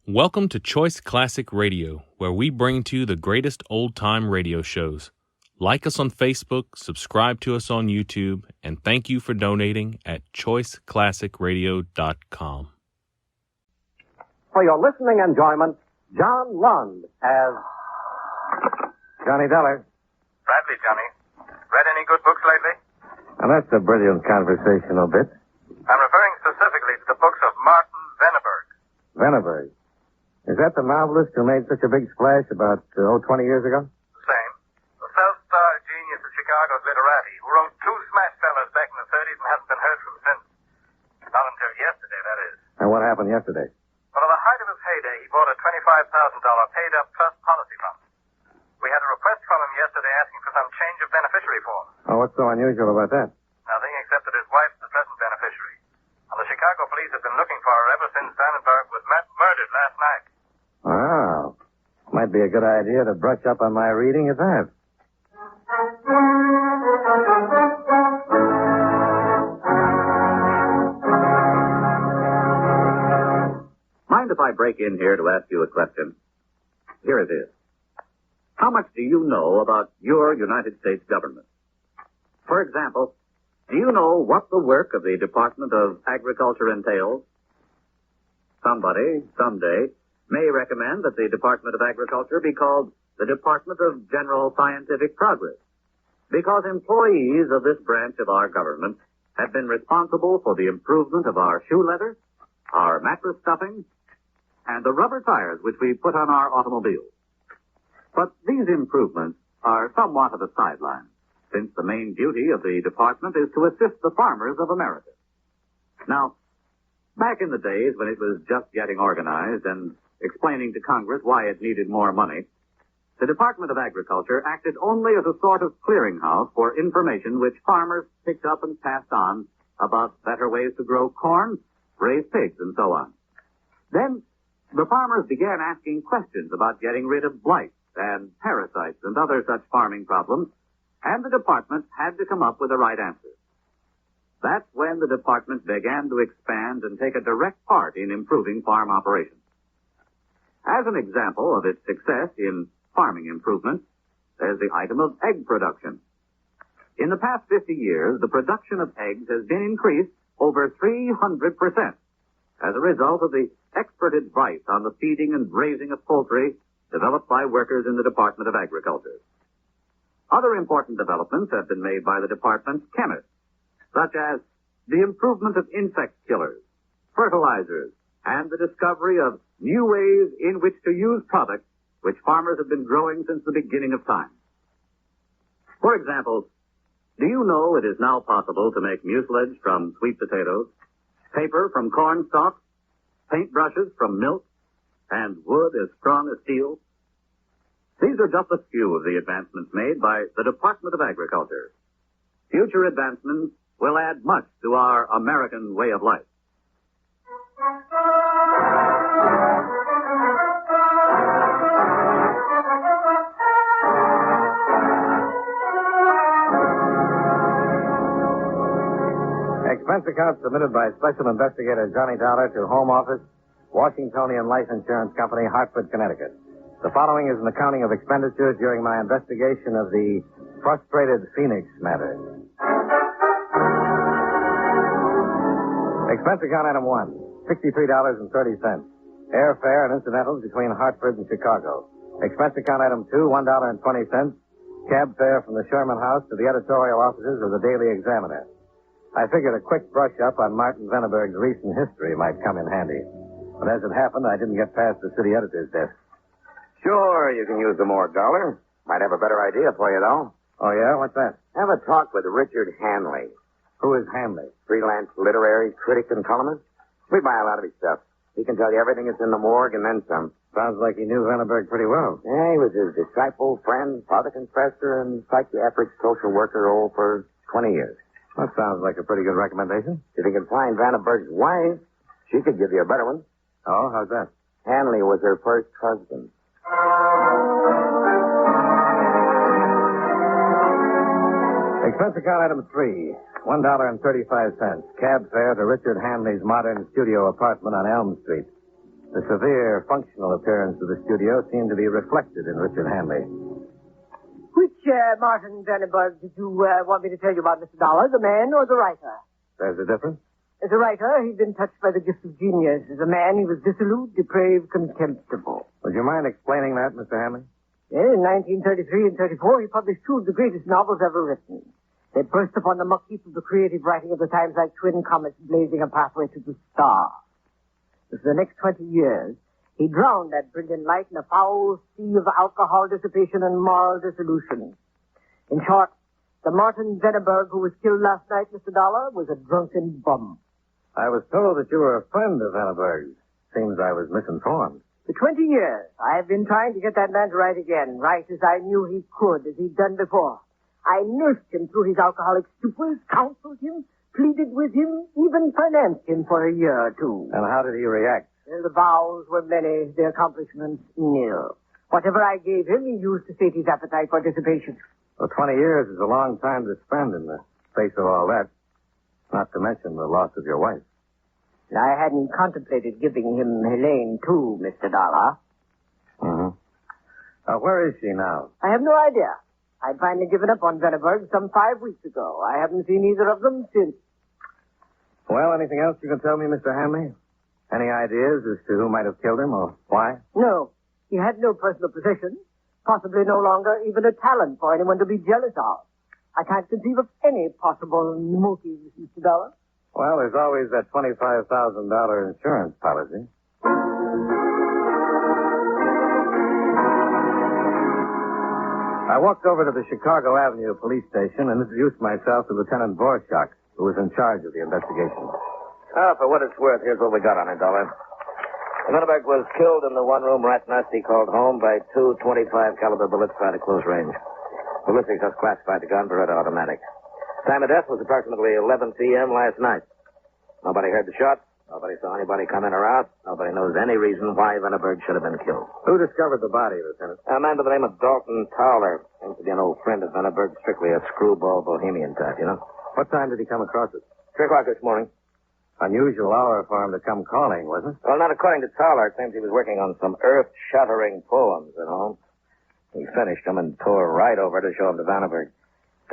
Welcome to Choice Classic Radio, where we bring to you the greatest old-time radio shows. Like us on Facebook, subscribe to us on YouTube, and thank you for donating at choiceclassicradio.com. For your listening enjoyment, John Lund as Johnny Dollar. Bradley, Johnny. Read any good books lately? Now, that's a brilliant conversational bit. I'm referring specifically to the books of Martin Venneberg. Venneberg. Is that the novelist who made such a big splash about, 20 years ago? The same. The self-star genius of Chicago's literati, who wrote two smash sellers back in the 30s and hasn't been heard from since. Not until yesterday, that is. And what happened yesterday? Well, at the height of his heyday, he bought a $25,000 paid-up trust policy from us. We had a request from him yesterday asking for some change of beneficiary form. Oh, what's so unusual about that? Nothing except that his wife's the present beneficiary. And the Chicago police have been looking for her ever since Vandenberg was murdered last night. Wow. Might be a good idea to brush up on my reading at that. Mind if I break in here to ask you a question? Here it is. How much do you know about your United States government? For example, do you know what the work of the Department of Agriculture entails? Somebody, someday, may recommend that the Department of Agriculture be called the Department of General Scientific Progress, because employees of this branch of our government have been responsible for the improvement of our shoe leather, our mattress stuffing, and the rubber tires which we put on our automobiles. But these improvements are somewhat of a sideline, since the main duty of the department is to assist the farmers of America. Now, back in the days when it was just getting organized and explaining to Congress why it needed more money, the Department of Agriculture acted only as a sort of clearinghouse for information which farmers picked up and passed on about better ways to grow corn, raise pigs, and so on. Then, the farmers began asking questions about getting rid of blight and parasites and other such farming problems, and the department had to come up with the right answers. That's when the department began to expand and take a direct part in improving farm operations. As an example of its success in farming improvement, there's the item of egg production. In the past 50 years, the production of eggs has been increased over 300% as a result of the expert advice on the feeding and raising of poultry developed by workers in the Department of Agriculture. Other important developments have been made by the department's chemists, such as the improvement of insect killers, fertilizers, and the discovery of new ways in which to use products which farmers have been growing since the beginning of time. For example, do you know it is now possible to make mucilage from sweet potatoes, paper from corn stalks, paintbrushes from milk, and wood as strong as steel? These are just a few of the advancements made by the Department of Agriculture. Future advancements will add much to our American way of life. Expense account submitted by Special Investigator Johnny Dollar to Home Office, Washingtonian Life Insurance Company, Hartford, Connecticut. The following is an accounting of expenditures during my investigation of the frustrated Phoenix matter. Expense account item 1, $63.30. Airfare and incidentals between Hartford and Chicago. Expense account item 2, $1.20. Cab fare from the Sherman House to the editorial offices of the Daily Examiner. I figured a quick brush-up on Martin Venneberg's recent history might come in handy. But as it happened, I didn't get past the city editor's desk. Sure, you can use the more dollar. Might have a better idea for you, though. Oh, yeah? What's that? Have a talk with Richard Hanley. Who is Hanley? Freelance literary critic and columnist. We buy a lot of his stuff. He can tell you everything that's in the morgue and then some. Sounds like he knew Venneberg pretty well. Yeah, he was his disciple, friend, father confessor, and psychiatric social worker for 20 years. That sounds like a pretty good recommendation. If you can find Vandenberg's wife, she could give you a better one. Oh, how's that? Hanley was her first husband. Expense account item 3, $1.35. Cab fare to Richard Hanley's modern studio apartment on Elm Street. The severe functional appearance of the studio seemed to be reflected in Richard Hanley. Which Martin Vandenberg did you want me to tell you about, Mr. Dollar, the man or the writer? There's a difference? As a writer, he'd been touched by the gift of genius. As a man, he was dissolute, depraved, contemptible. Would you mind explaining that, Mr. Hanley? In 1933 and 34, he published two of the greatest novels ever written. They burst upon the muck heap of the creative writing of the times like twin comets blazing a pathway to the star. For the next 20 years, he drowned that brilliant light in a foul sea of alcohol dissipation and moral dissolution. In short, the Martin Vandenberg who was killed last night, Mr. Dollar, was a drunken bum. I was told that you were a friend of Vandenberg's. Seems I was misinformed. For 20 years, I have been trying to get that man to write again, write as I knew he could, as he'd done before. I nursed him through his alcoholic stupors, counseled him, pleaded with him, even financed him for a year or two. And how did he react? Well, the vows were many, the accomplishments nil. Whatever I gave him, he used to sate his appetite for dissipation. Well, 20 years is a long time to spend in the face of all that. Not to mention the loss of your wife. I hadn't contemplated giving him Helene, too, Mr. Dollar. Mm-hmm. Where is she now? I have no idea. I'd finally given up on Vandenberg some 5 weeks ago. I haven't seen either of them since. Well, anything else you can tell me, Mr. Hanley? Any ideas as to who might have killed him or why? No. He had no personal possessions. Possibly no longer even a talent for anyone to be jealous of. I can't conceive of any possible motives, Mr. Dollar. Well, there's always that $25,000 insurance policy. I walked over to the Chicago Avenue police station and introduced myself to Lieutenant Vorschach, who was in charge of the investigation. For what it's worth, here's what we got on it, Dollar. Vandenberg was killed in the one-room rat nest he called home by two .25 caliber bullets fired at close range. Ballistics has classified the gun for red automatic. Time of death was approximately 11 p.m. last night. Nobody heard the shot. Nobody saw anybody come in or out. Nobody knows any reason why Vandenberg should have been killed. Who discovered the body, Lieutenant? A man by the name of Dalton Towler. Seems to be an old friend of Vandenberg, strictly a screwball bohemian type, you know. What time did he come across it? 3 o'clock this morning. Unusual hour for him to come calling, wasn't it? Well, not according to Towler. It seems he was working on some earth-shattering poems at home. He finished them and tore right over to show them to Vandenberg.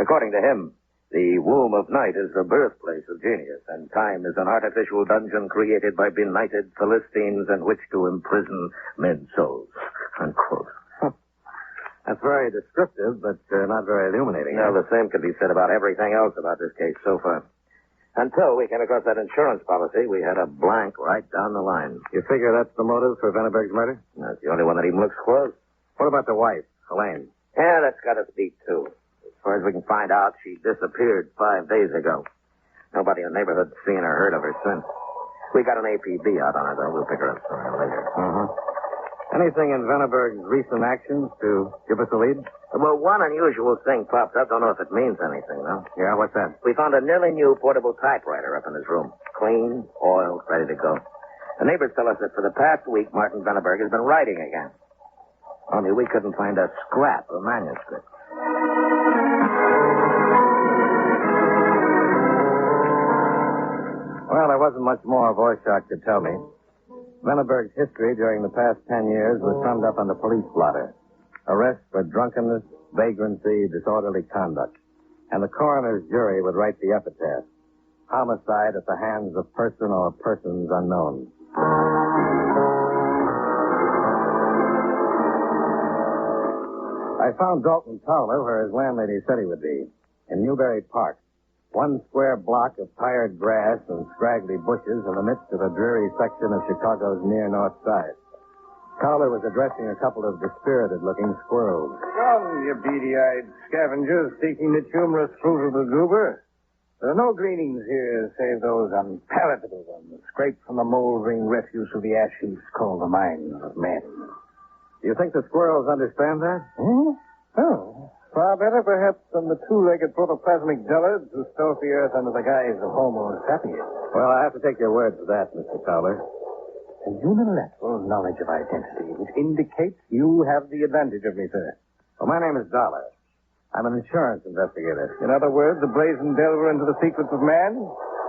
According to him, the womb of night is the birthplace of genius, and time is an artificial dungeon created by benighted Philistines in which to imprison men's souls. Unquote. That's very descriptive, but not very illuminating. No, the same could be said about everything else about this case so far. Until we came across that insurance policy, we had a blank right down the line. You figure that's the motive for Vandenberg's murder? That's the only one that even looks close. What about the wife, Helene? Yeah, that's got us beat, too. As far as we can find out, she disappeared 5 days ago. Nobody in the neighborhood's seen or heard of her since. We got an APB out on her, though. We'll pick her up sooner or later. Mm-hmm. Anything in Vandenberg's recent actions to give us a lead? Well, one unusual thing popped up. Don't know if it means anything, though. Yeah, what's that? We found a nearly new portable typewriter up in his room. Clean, oiled, ready to go. The neighbors tell us that for the past week, Martin Vandenberg has been writing again. Only we couldn't find a scrap of manuscript. Well, there wasn't much more Vorschach could tell me. Vandenberg's history during the past 10 years was summed up on the police blotter. Arrest for drunkenness, vagrancy, disorderly conduct. And the coroner's jury would write the epitaph. Homicide at the hands of person or persons unknown. I found Dalton Towler where his landlady said he would be. In Newberry Park. One square block of tired grass and scraggly bushes in the midst of a dreary section of Chicago's near north side. Towler was addressing a couple of dispirited-looking squirrels. Come, you beady-eyed scavengers seeking the humorous fruit of the goober. There are no gleanings here save those unpalatable ones, scraped from the moldering refuse of the ash heaps called the mines of men. Do you think the squirrels understand that? Hmm? Oh, far better, perhaps, than the two-legged protoplasmic dullards who stalk the earth under the guise of Homo sapiens. Well, I have to take your word for that, Mr. Towler. A unilateral knowledge of identity, which indicates you have the advantage of me, sir. Well, my name is Dollar. I'm an insurance investigator. In other words, a brazen delver into the secrets of man?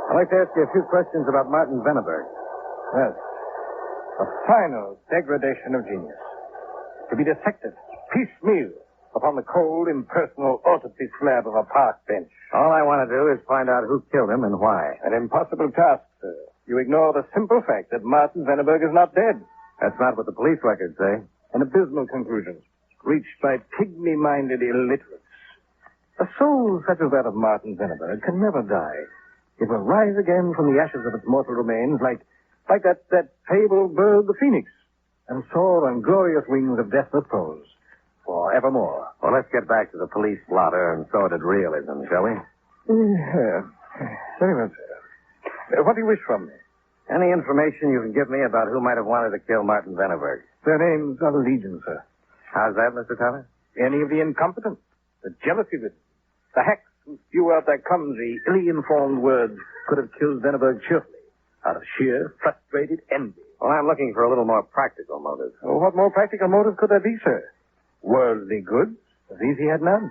I'd like to ask you a few questions about Martin Vandenberg. Yes. A final degradation of genius. To be dissected piecemeal upon the cold, impersonal autopsy slab of a park bench. All I want to do is find out who killed him and why. An impossible task, sir. You ignore the simple fact that Martin Veneberg is not dead. That's not what the police records say. An abysmal conclusion, reached by pygmy-minded illiterates. A soul such as that of Martin Veneberg can never die. It will rise again from the ashes of its mortal remains like that fabled bird, the phoenix, and soar on glorious wings of death repose, forevermore. Well, let's get back to the police blotter and sordid realism, shall we? Very well, sir. What do you wish from me? Any information you can give me about who might have wanted to kill Martin Veneberg? Their names are legion, sir. How's that, Mr. Tyler? Any of the incompetent, the jealousy-ridden, the hacks who spew out their clumsy, ill-informed words could have killed Veneberg cheerfully out of sheer, frustrated envy. Well, I'm looking for a little more practical motive. Oh, what more practical motive could there be, sir? Worldly goods. Of these he had none.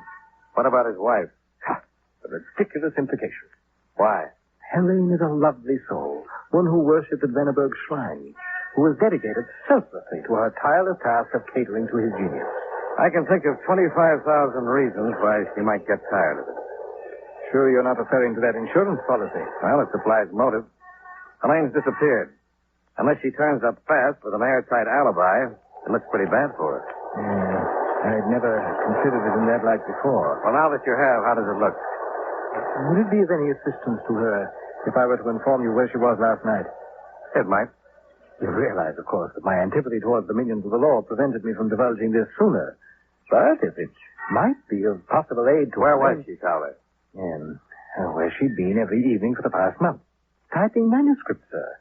What about his wife? A ridiculous implication. Why? Helene is a lovely soul, one who worshipped at Veneberg's shrine, who was dedicated selflessly to her tireless task of catering to his genius. I can think of 25,000 reasons why she might get tired of it. Sure you're not referring to that insurance policy? Well, it supplies motive. Helene's disappeared. Unless she turns up fast with an airtight alibi, it looks pretty bad for her. Yeah, I'd never considered it in that light before. Well, now that you have, how does it look? Would it be of any assistance to her if I were to inform you where she was last night? It might. You realize, of course, that my antipathy towards the minions of the law prevented me from divulging this sooner. But if it might be of possible aid to Where her... was she, Tyler? Where she'd been every evening for the past month. Typing manuscripts, sir.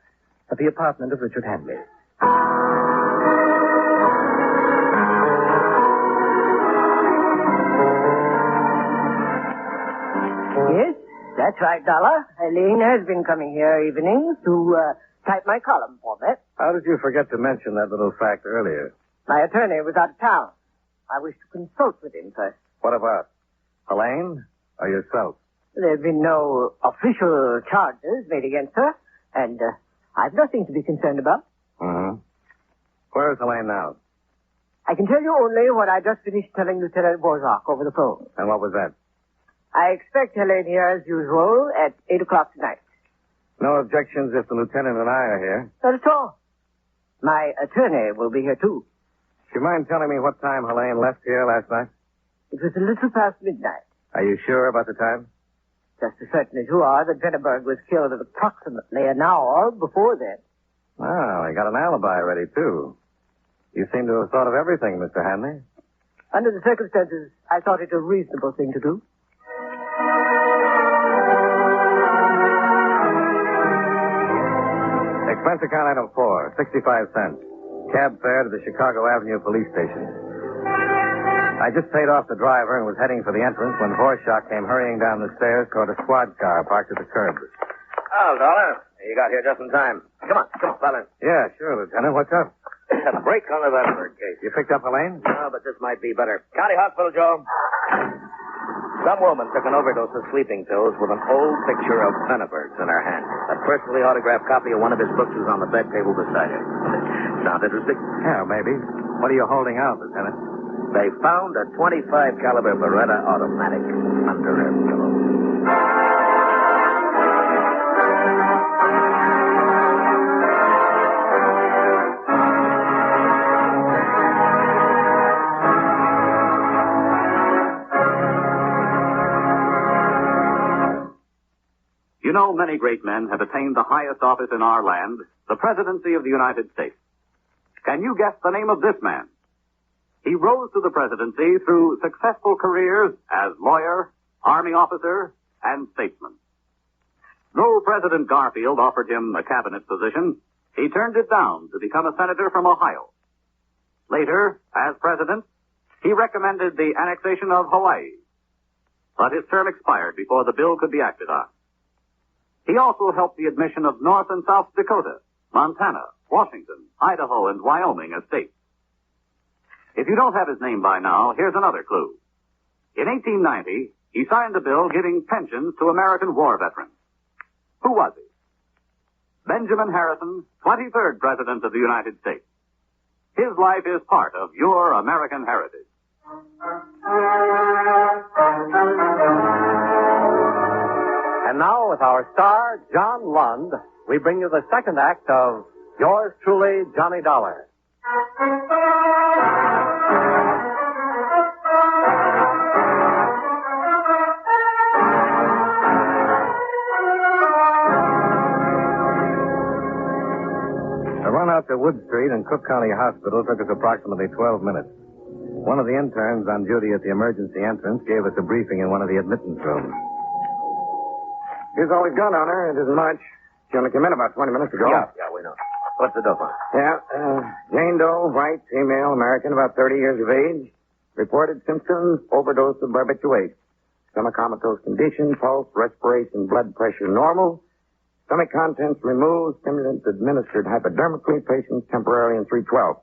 At the apartment of Richard Hanley. Yes, that's right, Dollar. Helene has been coming here evenings to type my column for me. How did you forget to mention that little fact earlier? My attorney was out of town. I wish to consult with him first. What about Helene or yourself? There have been no official charges made against her, and I've nothing to be concerned about. Mm-hmm. Where is Helene now? I can tell you only what I just finished telling Lieutenant Borzak over the phone. And what was that? I expect Helene here as usual at 8 o'clock tonight. No objections if the lieutenant and I are here. Not at all. My attorney will be here, too. Do you mind telling me what time Helene left here last night? It was a little past midnight. Are you sure about the time? Just as certain as you are that Veneberg was killed at approximately an hour before then. Well, I got an alibi ready, too. You seem to have thought of everything, Mr. Hanley. Under the circumstances, I thought it a reasonable thing to do. Expense account item 4, 65 cents. Cab fare to the Chicago Avenue police station. I just paid off the driver and was heading for the entrance when Vorschach came hurrying down the stairs toward a squad car parked at the curb. Oh, Dollar, you got here just in time. Come on, fella. Yeah, sure, Lieutenant. What's up? A break on the Veneberg case. You picked up Helene? No, but this might be better. County Hospital, Joe. Some woman took an overdose of sleeping pills with an old picture of Veneberg's in her hand. A personally autographed copy of one of his books was on the bed table beside her. Sound interesting? Yeah, maybe. What are you holding out, Lieutenant? They found a .25 caliber Beretta automatic under her pillow. You know, many great men have attained the highest office in our land, the presidency of the United States. Can you guess the name of this man? He rose to the presidency through successful careers as lawyer, army officer, and statesman. Though President Garfield offered him a cabinet position, he turned it down to become a senator from Ohio. Later, as president, he recommended the annexation of Hawaii. But his term expired before the bill could be acted on. He also helped the admission of North and South Dakota, Montana, Washington, Idaho, and Wyoming as states. If you don't have his name by now, here's another clue. In 1890, he signed a bill giving pensions to American war veterans. Who was he? Benjamin Harrison, 23rd President of the United States. His life is part of your American heritage. And now, with our star, John Lund, we bring you the second act of Yours Truly, Johnny Dollar. The run out to Wood Street and Cook County Hospital took us approximately 12 minutes. One of the interns on duty at the emergency entrance gave us a briefing in one of the admittance rooms. Here's all we've got on her. It isn't much. She only came in about 20 minutes ago. Yeah, we know. What's the dope on? Yeah, Jane Doe, white, female, American, about 30 years of age. Reported symptoms, overdose of barbiturates. Stomach comatose condition, pulse, respiration, blood pressure normal. Stomach contents removed, stimulants administered hypodermically, patient temporarily in 312.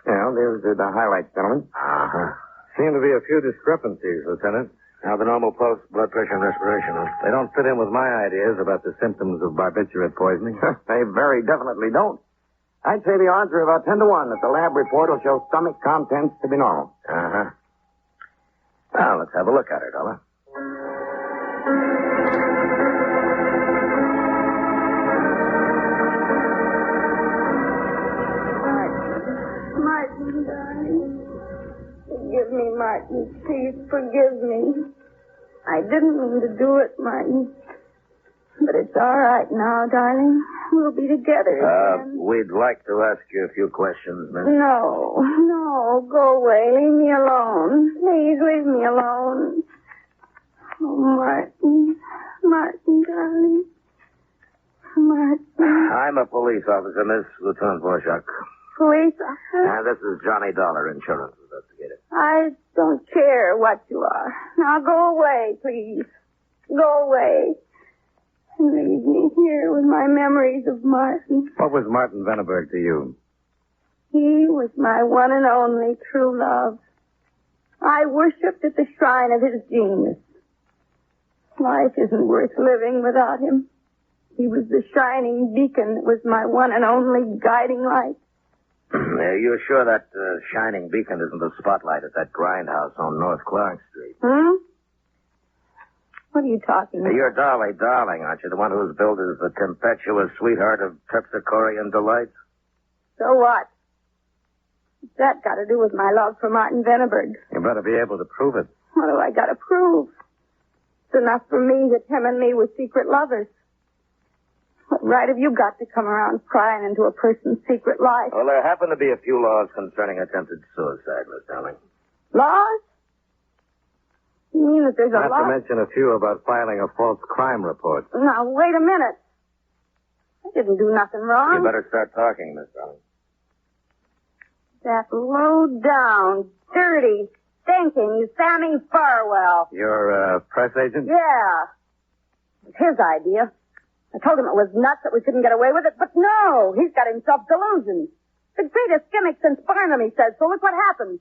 Yeah, there's the highlights, gentlemen. Uh-huh. Seem to be a few discrepancies, Lieutenant. Now, the normal pulse, blood pressure, and respiration. They don't fit in with my ideas about the symptoms of barbiturate poisoning. They very definitely don't. I'd say the odds are about 10 to 1 that the lab report will show stomach contents to be normal. Uh-huh. Well, let's have a look at her, Dollar. Martin, darling. Forgive me, Martin. Please forgive me. I didn't mean to do it, Martin. But it's all right now, darling. We'll be together again. We'd like to ask you a few questions, miss. No, go away. Leave me alone. Please leave me alone. Oh, Martin, darling. Martin. I'm a police officer, Miss Lieutenant Vorshak. Police officer? And this is Johnny Dollar, insurance investigator. I don't care what you are. Now go away, please. Go away. And leave me here with my memories of Martin. What was Martin Venneberg to you? He was my one and only true love. I worshipped at the shrine of his genius. Life isn't worth living without him. He was the shining beacon that was my one and only guiding light. You're sure that shining beacon isn't the spotlight at that grindhouse on North Clark Street? What are you talking about? You're Dolly Darling, aren't you? The one who's billed as the tempestuous sweetheart of Terpsichorean delights? So what? What's that got to do with my love for Martin Venneberg? You better be able to prove it. What do I got to prove? It's enough for me that him and me were secret lovers. What right have you got to come around prying into a person's secret life? Well, there happen to be a few laws concerning attempted suicide, Miss Darling. Laws? You mean that there's a Not law? to mention a few about filing a false crime report. Now, wait a minute. I didn't do nothing wrong. You better start talking, Miss Darling. That low-down, dirty, stinking Sammy Farwell. Your press agent? Yeah. It was his idea. I told him it was nuts that we couldn't get away with it, but no, he's got himself delusions. The greatest gimmick since Barnum, he says, so look what happens.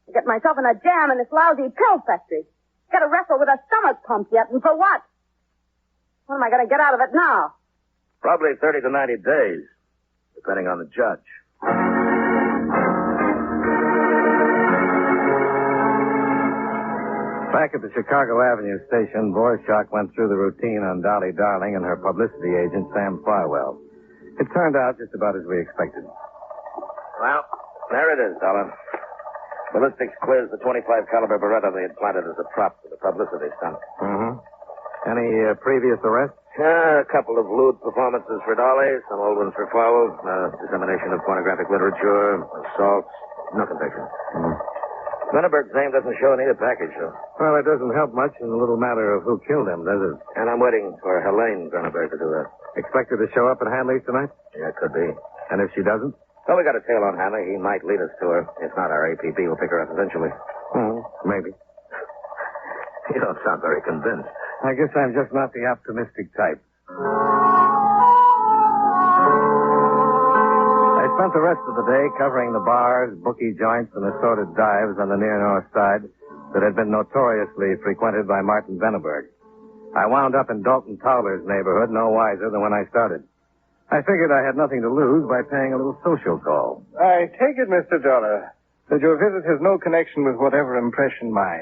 I get myself in a jam in this lousy pill factory. Got to wrestle with a stomach pump yet, and for what? What am I going to get out of it now? Probably 30 to 90 days, depending on the judge. Back at the Chicago Avenue station, Vorshak went through the routine on Dolly Darling and her publicity agent, Sam Farwell. It turned out just about as we expected. Well, there it is, Dollar. Ballistics clears the 25 caliber Beretta they had planted as a prop for the publicity stunt. Mm-hmm. Any previous arrests? A couple of lewd performances for Dolly, some old ones for Farwell, dissemination of pornographic literature, assaults, no conviction. Venneberg's name doesn't show in either package, though. Well, it doesn't help much in the little matter of who killed him, does it? And I'm waiting for Helene Venneberg to do that. Expect her to show up at Hanley's tonight? Yeah, could be. And if she doesn't? Well, we got a tail on Hanley. He might lead us to her. If not, our APB will pick her up eventually. Maybe. You don't sound very convinced. I guess I'm just not the optimistic type. I spent the rest of the day covering the bars, bookie joints, and assorted dives on the near north side that had been notoriously frequented by Martin Venneberg. I wound up in Dalton Towler's neighborhood no wiser than when I started. I figured I had nothing to lose by paying a little social call. I take it, Mr. Dollar, that your visit has no connection with whatever impression my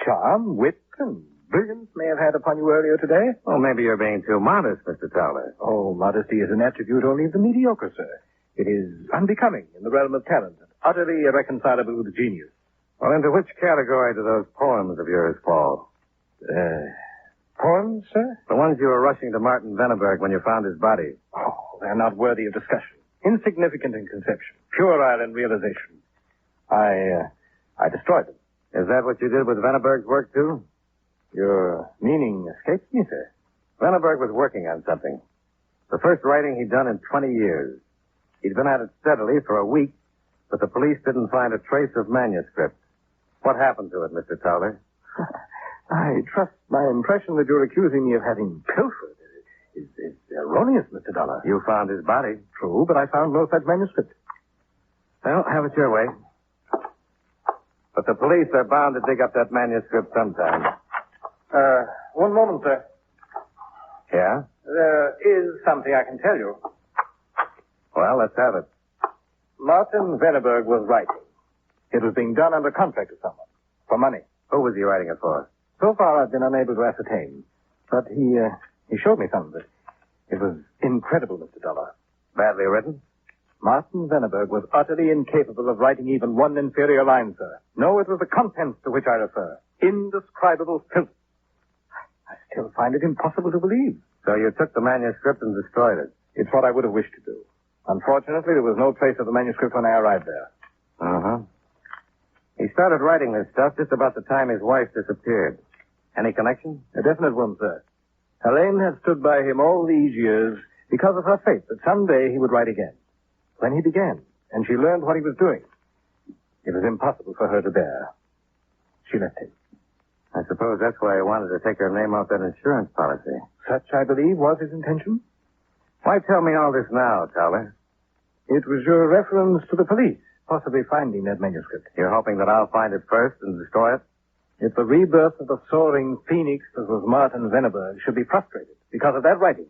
charm, wit, and brilliance may have had upon you earlier today. Well, maybe you're being too modest, Mr. Towler. Oh, modesty is an attribute only of the mediocre, sir. It is unbecoming in the realm of talent and utterly irreconcilable with genius. Well, into which category do those poems of yours fall? Poems, sir? The ones you were rushing to Martin Venneberg when you found his body. Oh, they're not worthy of discussion. Insignificant in conception. Puerile in realization. I destroyed them. Is that what you did with Venneberg's work, too? Your meaning escapes me, sir. Venneberg was working on something. The first writing he'd done in 20 years. He'd been at it steadily for a week, but the police didn't find a trace of manuscript. What happened to it, Mr. Towler? I trust my impression that you're accusing me of having pilfered is erroneous, Mr. Dollar. You found his body. True, but I found no such manuscript. Well, have it your way. But the police are bound to dig up that manuscript sometime. One moment, sir. Yeah? There is something I can tell you. Well, let's have it. Martin Venneberg was writing. It was being done under contract to someone. For money. Who was he writing it for? So far, I've been unable to ascertain. But he showed me some of it. It was incredible, Mr. Dollar. Badly written? Martin Venneberg was utterly incapable of writing even one inferior line, sir. No, it was the contents to which I refer. Indescribable filth. I still find it impossible to believe. So you took the manuscript and destroyed it? It's what I would have wished to do. Unfortunately, there was no trace of the manuscript when I arrived there. Uh-huh. He started writing this stuff just about the time his wife disappeared. Any connection? A definite one, sir. Helene had stood by him all these years because of her faith that someday he would write again. When he began, and she learned what he was doing, it was impossible for her to bear. She left him. I suppose that's why he wanted to take her name off that insurance policy. Such, I believe, was his intention. Why tell me all this now, Towler? It was your reference to the police, possibly finding that manuscript. You're hoping that I'll find it first and destroy it? If the rebirth of the soaring phoenix that was Martin Venneberg should be frustrated because of that writing,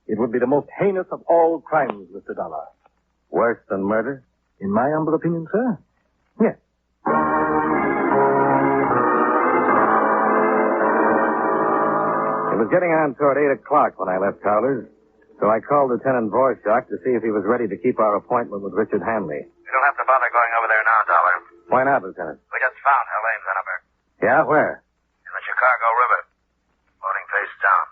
it would be the most heinous of all crimes, Mr. Dollar. Worse than murder? In my humble opinion, sir, yes. It was getting on toward 8 o'clock when I left Towler's, so I called Lieutenant Vorschach to see if he was ready to keep our appointment with Richard Hanley. You don't have to bother going over there now, Dollar. Why not, Lieutenant? We just found Helene Venneberg. Yeah, where? In the Chicago River. Floating face down.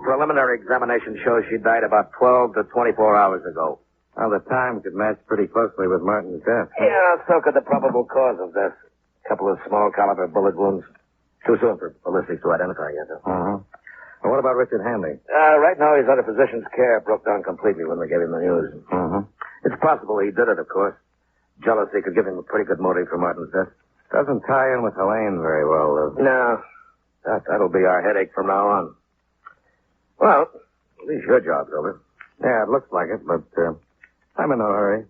Preliminary examination shows she died about 12 to 24 hours ago. Well, the time could match pretty closely with Martin's death. Yeah, so could the probable cause of death. A couple of small caliber bullet wounds. Too soon for ballistics to identify yet, though. Uh-huh. Well, what about Richard Hanley? Right now he's under physician's care. Broke down completely when we gave him the news. Uh-huh. It's possible he did it, of course. Jealousy could give him a pretty good motive for Martin's death. Doesn't tie in with Helene very well, though. No. That'll be our headache from now on. Well, at least your job's over. Yeah, it looks like it, but I'm in no hurry.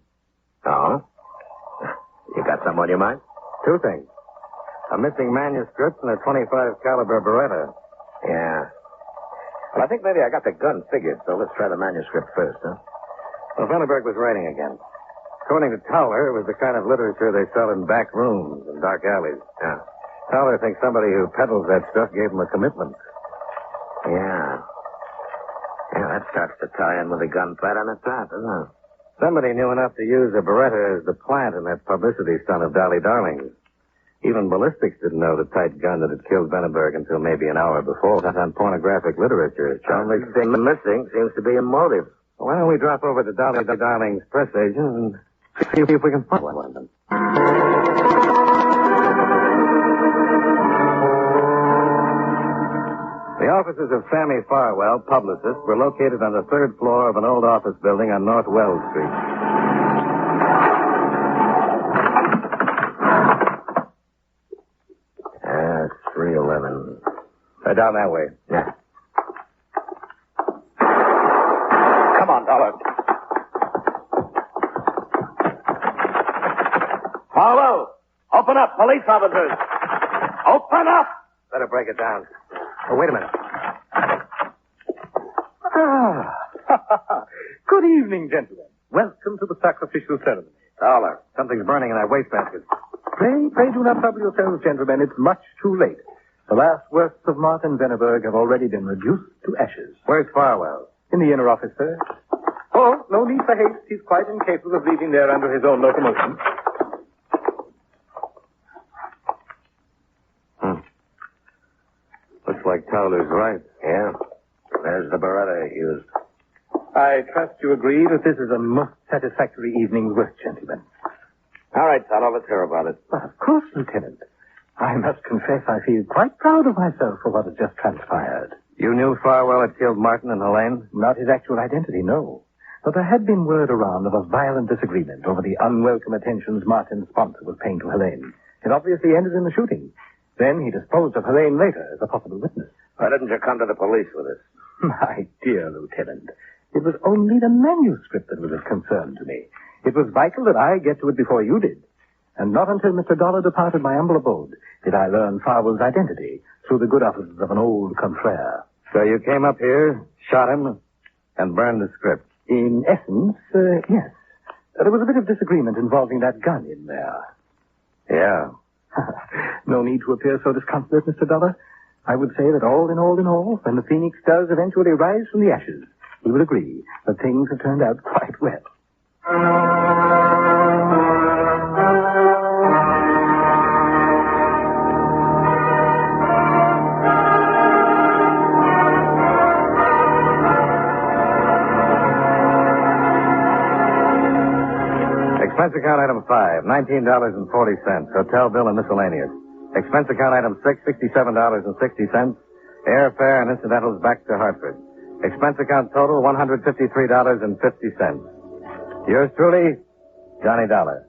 Oh? You got something on your mind? Two things. A missing manuscript and a .25 caliber Beretta. Yeah. Well, I think maybe I got the gun figured, so let's try the manuscript first, huh? Well, Venneberg was writing again. According to Towler, it was the kind of literature they sell in back rooms and dark alleys. Yeah. Towler thinks somebody who peddles that stuff gave him a commitment. Yeah. Yeah, that starts to tie in with the gun pattern at that, doesn't it? Somebody knew enough to use a Beretta as the plant in that publicity stunt of Dolly Darling's. Even ballistics didn't know the tight gun that had killed Venneberg until maybe an hour before. Not on pornographic literature. The only thing missing seems to be a motive. Why don't we drop over to Dolly Darling's press agent and see if we can find one of them? The offices of Sammy Farwell, publicist, were located on the third floor of an old office building on North Wells Street. 311. Down that way. Yeah. Come on, Dollar. Farwell, open up, police officers. Open up! Better break it down. Oh, wait a minute. Good evening, gentlemen. Welcome to the sacrificial ceremony. Dollar. Something's burning in that wastebasket. Pray do not trouble yourselves, gentlemen. It's much too late. The last works of Martin Veneberg have already been reduced to ashes. Where's Farwell? In the inner office, sir. Oh, no need for haste. He's quite incapable of leaving there under his own locomotion. Looks like Towler's right. Yeah. There's the Beretta he used. I trust you agree that this is a most satisfactory evening's work, gentlemen. All right, Tonto, let's hear about it. But of course, Lieutenant. I must confess I feel quite proud of myself for what has just transpired. You knew Farwell had killed Martin and Helene? Not his actual identity, no. But there had been word around of a violent disagreement over the unwelcome attentions Martin's sponsor was paying to Helene. It obviously ended in the shooting. Then he disposed of Helene later as a possible witness. Why didn't you come to the police with this? My dear Lieutenant, it was only the manuscript that was of concern to me. It was vital that I get to it before you did. And not until Mr. Dollar departed my humble abode did I learn Farwell's identity through the good offices of an old confrere. So you came up here, shot him, and burned the script? In essence, yes. There was a bit of disagreement involving that gun in there. Yeah. No need to appear so disconsolate, Mr. Dollar. I would say that all in all, when the phoenix does eventually rise from the ashes, we will agree that things have turned out quite well. Expense account item 5, $19.40. Hotel bill and miscellaneous. Expense account item 6, $67.60. Airfare and incidentals back to Hartford. Expense account total, $153.50. Yours truly, Johnny Dollar.